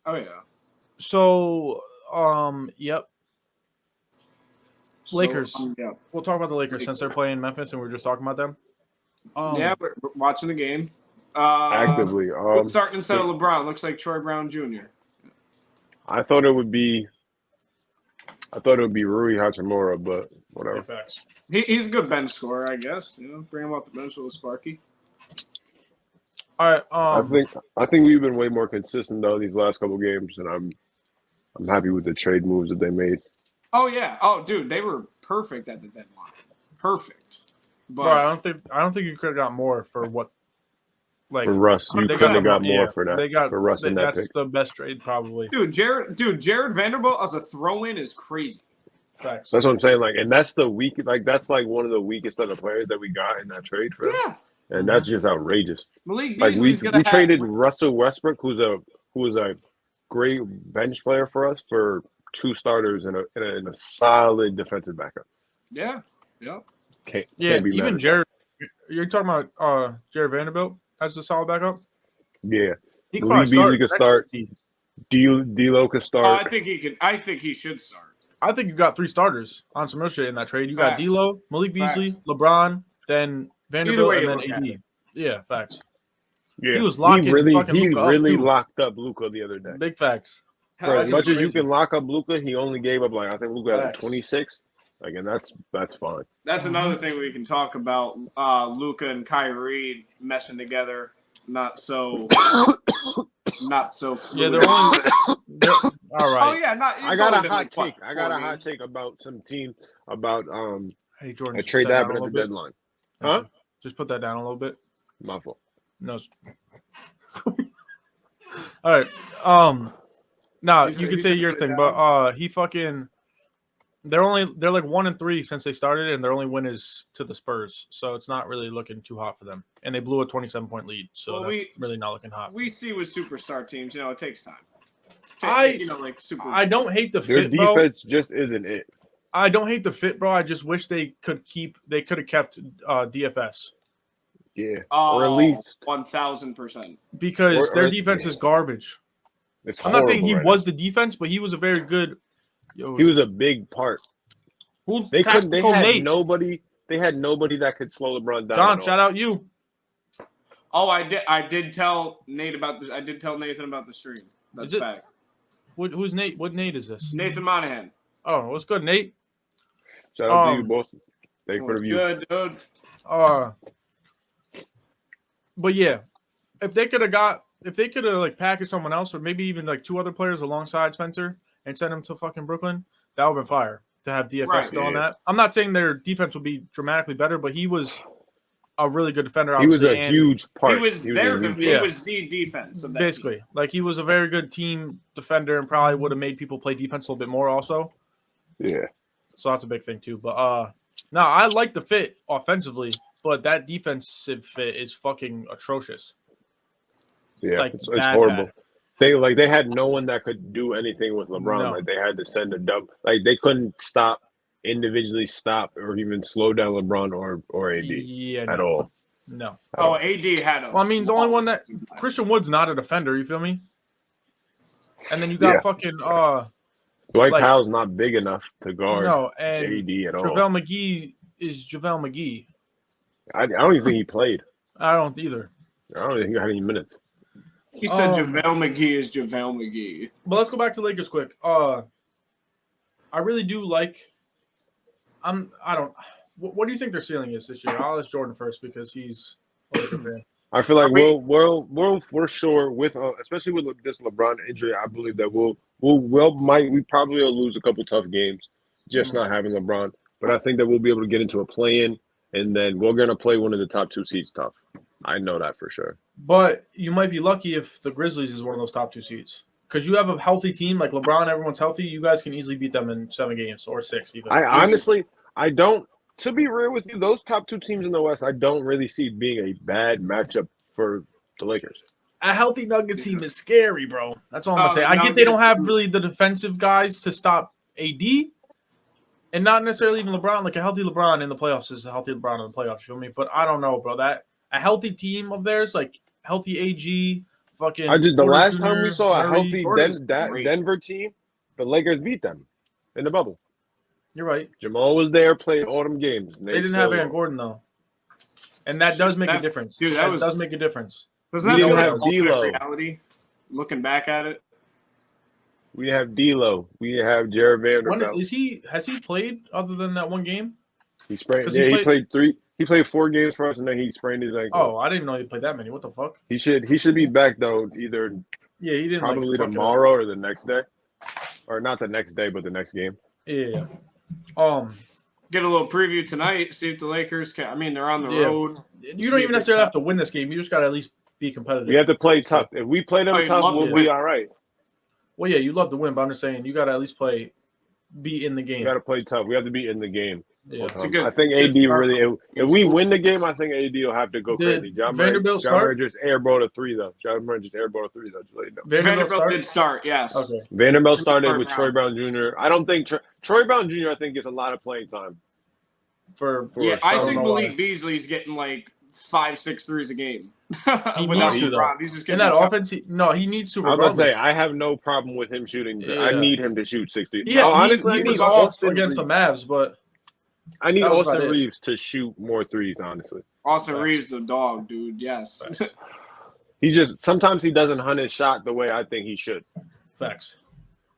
Oh yeah. So, yep. So, Lakers. yeah. We'll talk about the Lakers since they're playing Memphis and we're just talking about them. Yeah, we're watching the game. Actively. Who's starting instead of LeBron? Looks like Troy Brown Jr. I thought it would be Rui Hachimura, but whatever. Facts. He's a good bench scorer, I guess. Bring him off the bench with Sparky. All right. I think we've been way more consistent though these last couple games, and I'm happy with the trade moves that they made. Oh yeah. Oh dude, they were perfect at the deadline. Perfect. But bro, I don't think you could have got more for what. Like For Russ, you couldn't have got more for that. They got for Russ in that that's pick. the best trade probably. Jared Vanderbilt as a throw-in is crazy. Facts. That's what I'm saying. Like, and that's the weak. Like, that's like one of the weakest of the players that we got in that trade for. Yeah. And that's just outrageous. Malik Like Beasley's we gonna traded Russell Westbrook, who was a great bench player for us, for 2 starters and a solid defensive backup. Yeah. Yeah. Can't Yeah, be even mad. Jared. You're talking about Jared Vanderbilt as a solid backup. Yeah, He could Malik probably Beasley could start. D'Lo could start. I think he could. I think he should start. I think you got 3 starters on some real shit in that trade. You got Facts. D'Lo, Malik Beasley, Facts. LeBron, then Vanderbilt, way and you then look at AD. it. Yeah, facts. Yeah, He was locking fucking he Luka up, really too. locked up Luka the other day. Big facts. For as much as you crazy. can lock up Luka, he only gave up I think Luka had Facts. 26. Like, and that's fine. That's another thing we can talk about. Luka and Kyrie messing together. Not so. Yeah, Fluid. they're only. All right. Oh yeah, not. I got a hot take. I got a hot take about some team about Hey Jordan, a just trade put that that down happened a at the little bit. deadline. Thank Huh? you. Just put that down a little bit. My fault. No. All right. Nah, you can say your thing, but he fucking. They're like 1-3 since they started, and their only win is to the Spurs. So it's not really looking too hot for them. And they blew a 27-point lead, so that's really not looking hot. We see with superstar teams, it takes time. I don't hate the Their fit, bro. defense just isn't it. I don't hate the fit, bro. I just wish they could have kept DFS. Yeah, or at least 1,000%. Because their defense is garbage. I'm not saying he was the defense, but he was a very good. He was a big part. They had nobody. They had nobody that could slow LeBron down. John, shout out you. Oh, I did tell Nate about this. I did tell Nathan about the stream. That's fact. Who's Nate? What Nate is this? Nathan Monahan. Oh, what's good, Nate? Shout out to you, boss. Thank you for the view. Good, dude. But yeah, if they could have packaged someone else, or maybe even 2 other players alongside Spencer and sent him to fucking Brooklyn, that would have been fire to have DFS still on that. I'm not saying their defense would be dramatically better, but he was a really good defender. He was a huge part. He was the defense of that basically. Team. He was a very good team defender and probably would have made people play defense a little bit more also. Yeah. So that's a big thing too. But no, I like the fit offensively, but that defensive fit is fucking atrocious. Yeah, it's horrible. Bad. They had no one that could do anything with LeBron. No. They had to send a dump. They couldn't individually stop or even slow down LeBron or AD at all. No. AD had a. Well, I mean, the only one that Christian Wood's not a defender. You feel me? And then you got fucking Dwight Powell's not big enough to guard and AD at all. JaVale McGee is JaVale McGee. I don't even think he played. I don't either. I don't think he had any minutes. He said JaVale McGee is JaVale McGee. But let's go back to Lakers quick. I really do like. What do you think their ceiling is this year? I'll ask Jordan first because he's a Lakers fan. I feel like we're sure with especially with this LeBron injury. I believe that we probably will lose a couple tough games just not having LeBron. But I think that we'll be able to get into a play-in, and then we're gonna play one of the top 2 seeds tough. I know that for sure. But you might be lucky if the Grizzlies is one of those top 2 seeds because you have a healthy team like LeBron. Everyone's healthy. You guys can easily beat them in 7 games or 6 even. I don't. To be real with you, those top 2 teams in the West, I don't really see being a bad matchup for the Lakers. A healthy Nuggets team is scary, bro. That's all I'm gonna say. I get they don't have really the defensive guys to stop AD, and not necessarily even LeBron. Like a healthy LeBron in the playoffs is a healthy LeBron in the playoffs. You feel me? But I don't know, bro. That a healthy team of theirs, like healthy AG, fucking. The Porter last time we Jr., saw a Murray. healthy Porter's great. Denver team, the Lakers beat them in the bubble. You're right. Jamal was there, played all them games. And They didn't have Aaron Gordon though, and that does make a difference. Dude, that does make a difference. Doesn't We that feel didn't like have alternate D'Lo. reality? Looking back at it, We have D'Lo. We have Jared When Vanderbilt. is he? Has he played other than that one game? He sprained. 'Cause Yeah, he he played 3. He played 4 games for us, and then he sprained his ankle. Oh, I didn't even know he played that many. What the fuck? He should be back though, either Yeah, he didn't. probably fuck it up. tomorrow or the next day, or not the next day, but the next game. Yeah. get a little preview tonight. See if the Lakers can. I mean, they're on the Yeah. road. You don't even necessarily have to win this game. You just got to at least be competitive. We have to play tough. If we play them Oh, you tough, love we'll to be win. all right. Well, yeah, you love to win, but I'm just saying you got to at least be in the We game. got to play tough. We have to be in the game. Yeah. It's a good- I think good AD start really. from- If we win the game, I think AD will have to go Did crazy. John Vanderbilt Murray start? just airballed a 3 though. John Murray just airballed a 3 though. Just let you know. Vanderbilt start? did start. Yes. Okay. Vanderbilt started Troy with Brown. Troy Brown Jr. I don't think Troy Brown Jr. I think gets a lot of playing time. For Yeah, us. I don't think know why. Malik Beasley's getting like 5-6 threes a game. He Without needs to, though. LeBron. He's just in getting that offense, he needs to. I was about to say regardless. I have no problem with him shooting. I Yeah. need him to shoot 60. Yeah, No, honestly, I he need was off Austin against the Reeves. Mavs, but I need that was Austin about it. Reeves to shoot more threes. Honestly, Austin Facts. Reeves, the dog, dude. Yes. Facts. he just sometimes he doesn't hunt his shot the way I think he should. facts.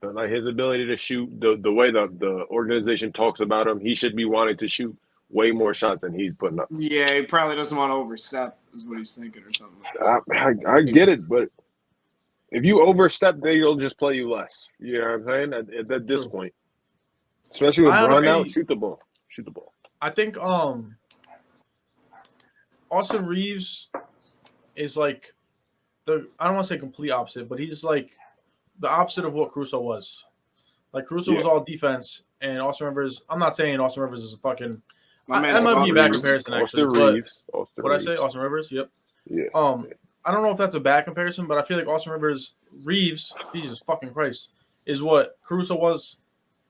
But like his ability to shoot, the way the organization talks about him, he should be wanting to shoot way more shots than he's putting up. Yeah, he probably doesn't want to overstep, is what he's thinking, or something. I get it, but if you overstep, they'll just play you less. You know what I'm saying? At this True. point, especially with I Bron out, honestly- shoot the ball. Shoot the ball. I think Austin Reeves is like I don't want to say complete opposite, but he's like the opposite of what Caruso was. Like Caruso was all defense, and Austin Rivers. I'm not saying Austin Rivers is a fucking. My That man's might be a Austin bad Reeves. comparison, actually. Austin But Reeves. Austin what I Reeves. say, Austin Rivers. Yep. Yeah. I don't know if that's a bad comparison, but I feel like Austin Reeves, Jesus fucking Christ, is what Caruso was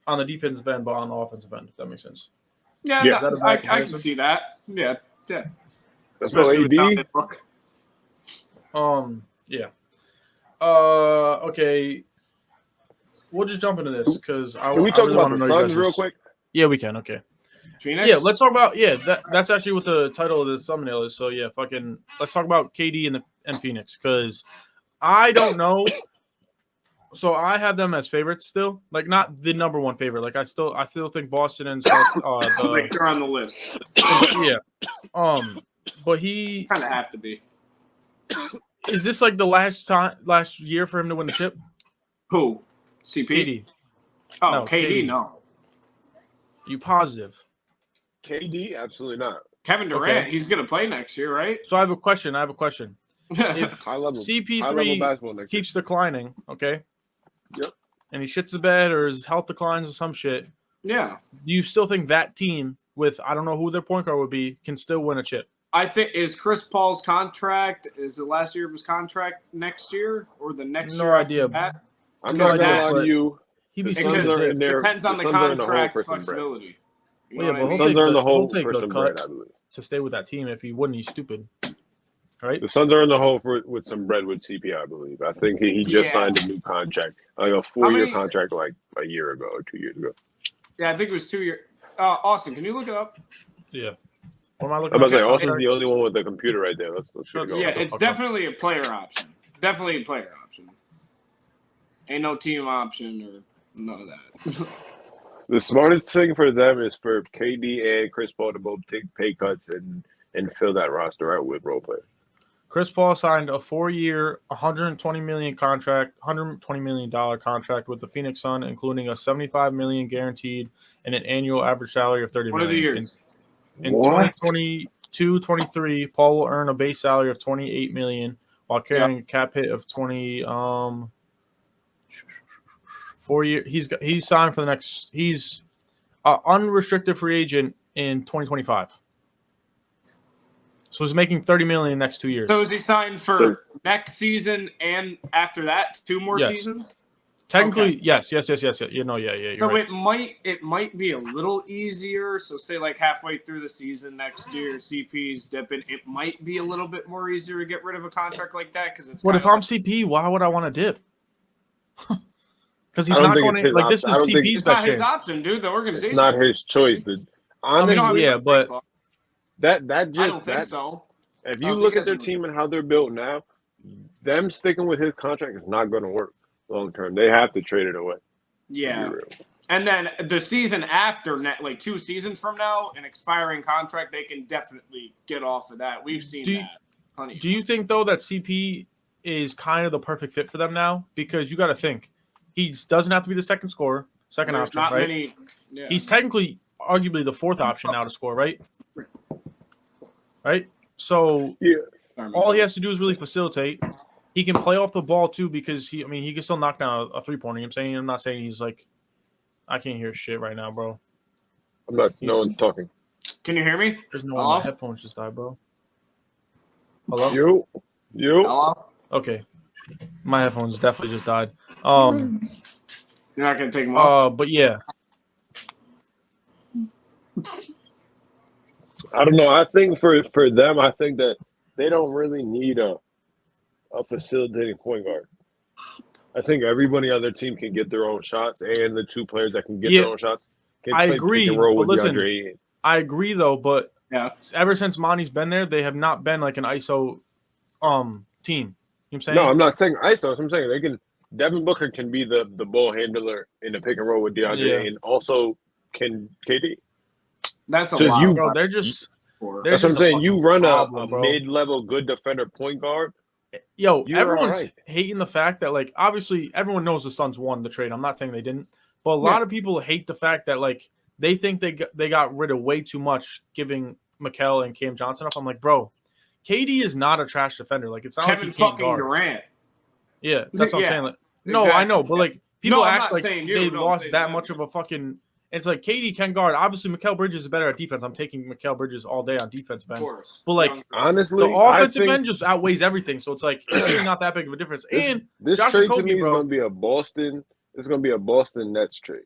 on the defensive end, but on the offensive end. If that makes sense. Yeah, Yeah. no, Is that a bad I can comparison? see that. Yeah. That's Especially with AD. Donovan Book. Yeah. Okay. We'll just jump into this because Can we talk about the Suns real quick? Yeah, we can. Okay. Phoenix? Yeah, let's talk about that's actually what the title of this thumbnail is. So yeah, let's talk about KD and Phoenix because I don't know. So I have them as favorites still, like not the number one favorite. Like I still think Boston and stuff. Like they're on the list. Yeah. But he Kind of have to be. is this like the last year for him to win the chip? Who? CP? KD. Oh, No, KD, KD. no. You positive? KD, absolutely not. Kevin Durant, Okay. he's going to play next year, right? So I have a question. If High level CP3 basketball next year. keeps declining, okay? Yep. And he shits the bed or his health declines or some shit, Yeah. do you still think that team with I don't know who their point guard would be can still win a chip? I think is Chris Paul's contract, is the last year of his contract next year or the next No year after idea. that? I'm Because not gonna that- lie to you. He'd be The It stupid Suns as are shit. in there. Depends on the Suns are in the hole contract for some bread. flexibility. You Well, know yeah, what I but mean? Suns are in the he'll hole take for the some cut. bread, I believe. to stay with that team. If he wouldn't, he's stupid. Right? The Suns are in the hole with some bread with CP, I believe. I think he just Yeah. signed a new contract, like a 4-year many- contract, like a year ago or 2 years ago. Yeah, I think it was 2 years. Austin, can you look it up? Yeah. What am I looking I'm about to say, at? Austin's the only one with the computer right there. Let's get Shut it going. Yeah, the it's fuck up. definitely a player option. Definitely a player option. Ain't no team option or none of that. The smartest thing for them is for KD and Chris Paul to both take pay cuts and fill that roster out with role players. Chris Paul signed a 4-year, $120 million contract with the Phoenix Sun, including a $75 million guaranteed and an annual average salary of $30 What are the million. years? In What? 2022-23, Paul will earn a base salary of $28 million while carrying a cap hit of 20. 4 year. He's signed for the next. He's an unrestricted free agent in 2025. So he's making $30 million in the next 2 years. So is he signed for So- next season and after that, 2 more Yes. seasons? Technically, yes. You know, yeah. You're So right. it might be a little easier. So say like halfway through the season next year, CP's dipping. It might be a little bit more easier to get rid of a contract like that because it's. What kind if of I'm CP? Why would I want to dip? Because he's I don't not think going it's to his like this option. I is don't think- CP's It's not best his chance. option, dude. The organization. It's not his choice. Dude. I mean, Honestly, yeah, but that I don't just think that so. if I you don't look think at their that's- team and how they're built now, them sticking with his contract is not going to work long term. They have to trade it away. Yeah. Be real. And then the season after, like 2 seasons from now, an expiring contract, they can definitely get off of that. We've seen that plenty. do you think though that CP is kind of the perfect fit for them now? Because you got to think he doesn't have to be the second scorer, second There's option, not right? many. Yeah. He's technically, arguably, the fourth option now to score, right? Right. So Yeah. all he has to do is really facilitate. He can play off the ball too because he can still knock down a 3-pointer. You know what I'm saying? I'm not saying he's like, I can't hear shit right now, bro. I'm not. No one's talking. Can you hear me? There's no one. Hello? My headphones just died, bro. Hello? You. Hello? Okay. My headphones definitely just died. You're not gonna take them off. But yeah. I don't know. I think for them, I think that they don't really need a facilitating point guard. I think everybody on their team can get their own shots, and the 2 players that can get Yeah, their own shots can I play agree, pick and roll but with listen, DeAndre Ayton. I agree though, but Yeah. ever since Monty's been there, they have not been like an ISO team. You know what I'm saying? No, I'm not saying ISO. I'm saying they can. Devin Booker can be the ball handler in the pick and roll with DeAndre, Yeah. and also can KD. That's a So lot. you- Bro, they're just for- they're That's what I'm just a saying. You run problem, a bro. mid-level good defender point guard. Yo, You're everyone's alright. hating the fact that like obviously everyone knows the Suns won the trade. I'm not saying they didn't, but a lot of people hate the fact that like they think they got rid of way too much giving Mikal and Cam Johnson up. I'm like, bro, KD is not a trash defender. Like it's not Kevin like he can't fucking guard. Durant. Yeah, that's what Yeah, I'm saying. Like, no, I know, but like people No, I'm act not like saying you, they no, I'm lost saying that them. much of a fucking. It's like KD can guard. Obviously, Mikal Bridges is better at defense. I'm taking Mikal Bridges all day on defensive Of end. course. But like Honestly, the I offensive think end just outweighs everything. So it's like it's really not that big of a difference. And this Josh trade to Okogie, me is bro. going to be a Boston. It's going to be a Boston Nets trade.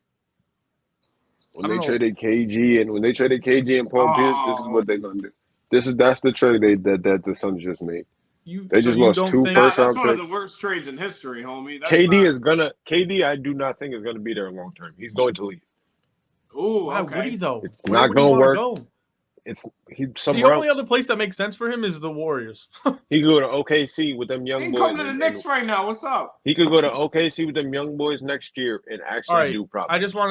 When I they don't know. traded KG and Paul Pierce, this is what they're going to do. That's the trade that the Suns just made. They just lost 2 think, Nah, first that's round one of picks. the worst trades in history, homie. That's KD, I do not think is going to be there long term. He's going to leave. Ooh, Why okay. would he though? It's Where not would he gonna wanna work. go? He's The somewhere only else. other place that makes sense for him is the Warriors. He could go to OKC with them He young ain't boys. coming to the and- Knicks right now. What's up? he could go to OKC with them young boys next year and actually All right, do proper. I just want to